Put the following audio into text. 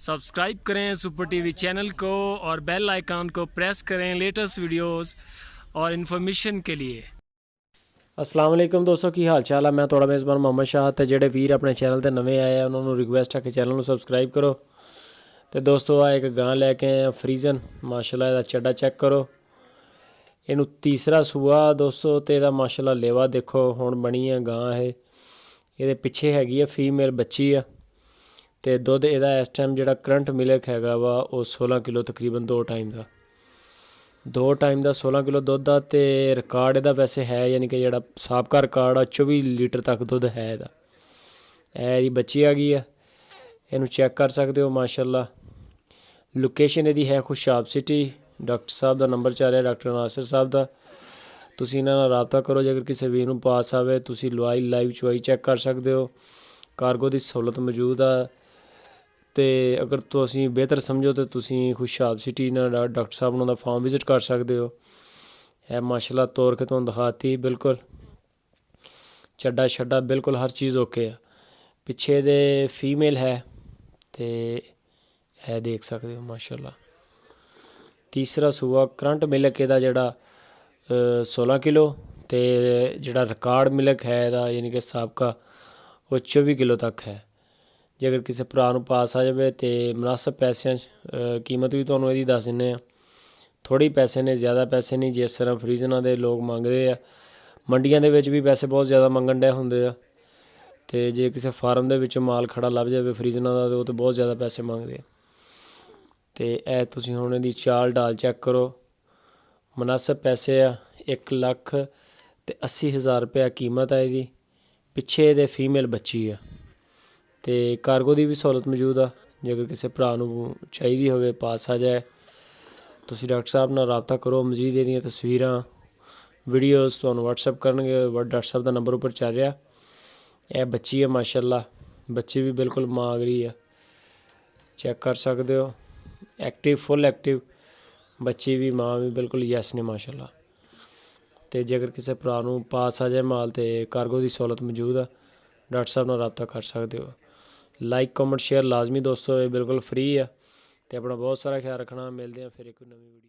Subscribe करें super TV channel को और बेल आइकन को प्रेस करें लेटेस्ट वीडियोस और इन्फॉर्मेशन के लिए। अस्सलाम वालेकुम दोस्तों, की हाल चाल है। मैं थोड़ा मेज़बान मोहम्मद शाह ते जेडे वीर अपने चैनल ते नवे आए उन्होंने रिक्वेस्ट है कि चैनल को सब्सक्राइब करो। तो दोस्तों आ एक गां लैके आए हैं फ्रीजन, माशाल्लाह इहदा चड्डा चेक करो। इनू तीसरा सूआ दोस्तों ते इहदा माशाल्लाह लेवा देखो हुण बनी है गां। ਇਹਦੇ ਪਿੱਛੇ ਹੈਗੀ ਆ ਫੀਮੇਲ ਬੱਚੀ ਆ ਤੇ ਦੁੱਧ ਇਹਦਾ ਇਸ ਟਾਈਮ ਜਿਹੜਾ ਕਰੰਟ ਮਿਲਕ ਹੈਗਾ ਵਾ ਉਹ 16 ਕਿਲੋ ਤਕਰੀਬਨ ਦੋ ਟਾਈਮ ਦਾ 16 ਕਿਲੋ ਦੁੱਧ ਦਾ। ਤੇ ਰਿਕਾਰਡ ਇਹਦਾ ਵੈਸੇ ਹੈ ਯਾਨੀ ਕਿ ਜਿਹੜਾ ਸਾਬਕਾ ਰਿਕਾਰਡ ਆ 24 ਲੀਟਰ ਤੱਕ ਦੁੱਧ ਹੈ ਇਹਦਾ। ਇਹ ਇਹਦੀ ਬੱਚੀ ਆ ਗਈ ਆ, ਇਹਨੂੰ ਚੈੱਕ ਕਰ ਸਕਦੇ ਹੋ ਮਾਸ਼ਾਅੱਲਾ। ਲੋਕੇਸ਼ਨ ਇਹਦੀ ਹੈ ਖੁਸ਼ਾਬ ਸਿਟੀ। ਡਾਕਟਰ ਸਾਹਿਬ ਦਾ ਨੰਬਰ ਚੱਲ ਰਿਹਾ, ਡਾਕਟਰ ਨਾਸਿਰ ਸਾਹਿਬ ਦਾ। ਤੁਸੀਂ ਇਹਨਾਂ ਨਾਲ ਰਾਬਤਾ ਕਰੋ। ਜੇਕਰ ਕਿਸੇ ਵੀਰ ਨੂੰ ਪਾਸ ਆਵੇ ਤੁਸੀਂ ਲਵਾਈ ਲਾਈਵ ਚੁਆਈ ਚੈੱਕ ਕਰ ਸਕਦੇ ਹੋ। ਕਾਰਗੋ ਦੀ ਸਹੂਲਤ ਮੌਜੂਦ ਆ। ਤੇ ਅਗਰ ਤੁਸੀਂ ਬਿਹਤਰ ਸਮਝੋ ਤਾਂ ਤੁਸੀਂ ਖੁਸ਼ਹਾਬ ਸਿਟੀ ਨਾਲ ਡਾਕਟਰ ਸਾਹਿਬ ਉਹਨਾਂ ਦਾ ਫਾਰਮ ਵਿਜ਼ਿਟ ਕਰ ਸਕਦੇ ਹੋ। ਇਹ ਮਾਸ਼ਾਅੱਲਾ ਤੋਰ ਕੇ ਤੁਹਾਨੂੰ ਦਿਖਾਤੀ, ਬਿਲਕੁਲ ਚੱਡਾ ਛੱਡਾ ਬਿਲਕੁਲ ਹਰ ਚੀਜ਼ ਓਕੇ ਆ। ਪਿੱਛੇ ਦੇ ਫੀਮੇਲ ਹੈ ਤੇ ਇਹ ਦੇਖ ਸਕਦੇ ਹੋ ਮਾਸ਼ਾਅੱਲਾ। ਤੀਸਰਾ ਸੂਆ ਕਰੰਟ ਮਿਲਕ ਇਹਦਾ ਜਿਹੜਾ 16 ਕਿਲੋ ਤੇ ਜਿਹੜਾ ਰਿਕਾਰਡ ਮਿਲਕ ਹੈ ਇਹਦਾ ਯਾਨੀ ਕਿ ਸਾਬਕਾ ਉਹ 24 ਕਿਲੋ ਤੱਕ ਹੈ। ਜੇਕਰ ਕਿਸੇ ਭਰਾ ਨੂੰ ਪਾਸ ਆ ਜਾਵੇ ਤੇ ਮੁਨਾਸਬ ਪੈਸਿਆਂ 'ਚ ਕੀਮਤ ਵੀ ਤੁਹਾਨੂੰ ਇਹਦੀ ਦੱਸ ਦਿੰਦੇ ਹਾਂ। ਥੋੜ੍ਹੀ ਪੈਸੇ ਨੇ, ਜ਼ਿਆਦਾ ਪੈਸੇ ਨਹੀਂ। ਜਿਸ ਤਰ੍ਹਾਂ ਫਰੀਜ਼ਨਾਂ ਦੇ ਲੋਕ ਮੰਗਦੇ ਆ, ਮੰਡੀਆਂ ਦੇ ਵਿੱਚ ਵੀ ਪੈਸੇ ਬਹੁਤ ਜ਼ਿਆਦਾ ਮੰਗਣ ਡਏ ਹੁੰਦੇ ਆ। ਤੇ ਜੇ ਕਿਸੇ ਫਾਰਮ ਦੇ ਵਿੱਚੋਂ ਮਾਲ ਖੜਾ ਲੱਭ ਜਾਵੇ ਫਰੀਜ਼ਨਾਂ ਦਾ, ਉਹ ਤਾਂ ਬਹੁਤ ਜ਼ਿਆਦਾ ਪੈਸੇ ਮੰਗਦੇ ਆ। ਤੇ ਇਹ ਤੁਸੀਂ ਹੁਣ ਇਹਦੀ ਚਾਲ ਢਾਲ ਚੈੱਕ ਕਰੋ। ਮੁਨਾਸਬ ਪੈਸੇ ਆ, 1,80,000 ਰੁਪਇਆ ਕੀਮਤ ਆ ਇਹਦੀ। ਪਿੱਛੇ ਇਹਦੇ ਫੀਮੇਲ ਬੱਚੀ ਆ ਤੇ ਕਾਰਗੋ ਦੀ ਵੀ ਸਹੂਲਤ ਮੌਜੂਦ ਆ। ਜੇਕਰ ਕਿਸੇ ਭਰਾ ਨੂੰ ਚਾਹੀਦੀ ਹੋਵੇ ਪਾਸ ਆ ਜਾਏ ਤੁਸੀਂ ਡਾਕਟਰ ਸਾਹਿਬ ਨਾਲ ਰਾਬਤਾ ਕਰੋ। ਮਜ਼ੀਦ ਇਹਦੀਆਂ ਤਸਵੀਰਾਂ ਵੀਡੀਓਜ਼ ਤੁਹਾਨੂੰ ਵਟਸਐਪ ਕਰਨਗੇ। ਡਾਕਟਰ ਸਾਹਿਬ ਦਾ ਨੰਬਰ ਉੱਪਰ ਚੱਲ ਰਿਹਾ। ਇਹ ਬੱਚੀ ਹੈ ਮਾਸ਼ਾਅੱਲਾ, ਬੱਚੀ ਵੀ ਬਿਲਕੁਲ ਮਾਗਰੀ ਆ, ਚੈੱਕ ਕਰ ਸਕਦੇ ਹੋ। ਐਕਟਿਵ, ਫੁੱਲ ਐਕਟਿਵ ਬੱਚੀ ਵੀ, ਮਾਂ ਵੀ ਬਿਲकुल ਯੈਸ ਨੇ ਮਾਸ਼ਾਅੱਲਾ। ਤੇ ਜੇਕਰ ਕਿਸੇ ਭਰਾ ਨੂੰ ਪਾਸ ਆ ਜਾਏ ਮਾਲ ਤੇ ਕਾਰਗੋ ਦੀ ਸਹੂਲਤ ਮੌਜੂਦ ਆ, ਡਾਕਟਰ ਸਾਹਿਬ ਨਾਲ ਰਾਬਤਾ ਕਰ ਸਕਦੇ ਹੋ। ਲਾਈਕ ਕਮੈਂਟ ਸ਼ੇਅਰ ਲਾਜ਼ਮੀ ਦੋਸਤੋ, ਇਹ ਬਿਲਕੁਲ ਫ੍ਰੀ ਆ। ਤੇ ਆਪਣਾ ਬਹੁਤ ਸਾਰਾ ਖਿਆਲ ਰੱਖਣਾ। ਮਿਲਦੇ ਹਾਂ ਫਿਰ ਇੱਕ ਨਵੀਂ ਵੀਡੀਓ।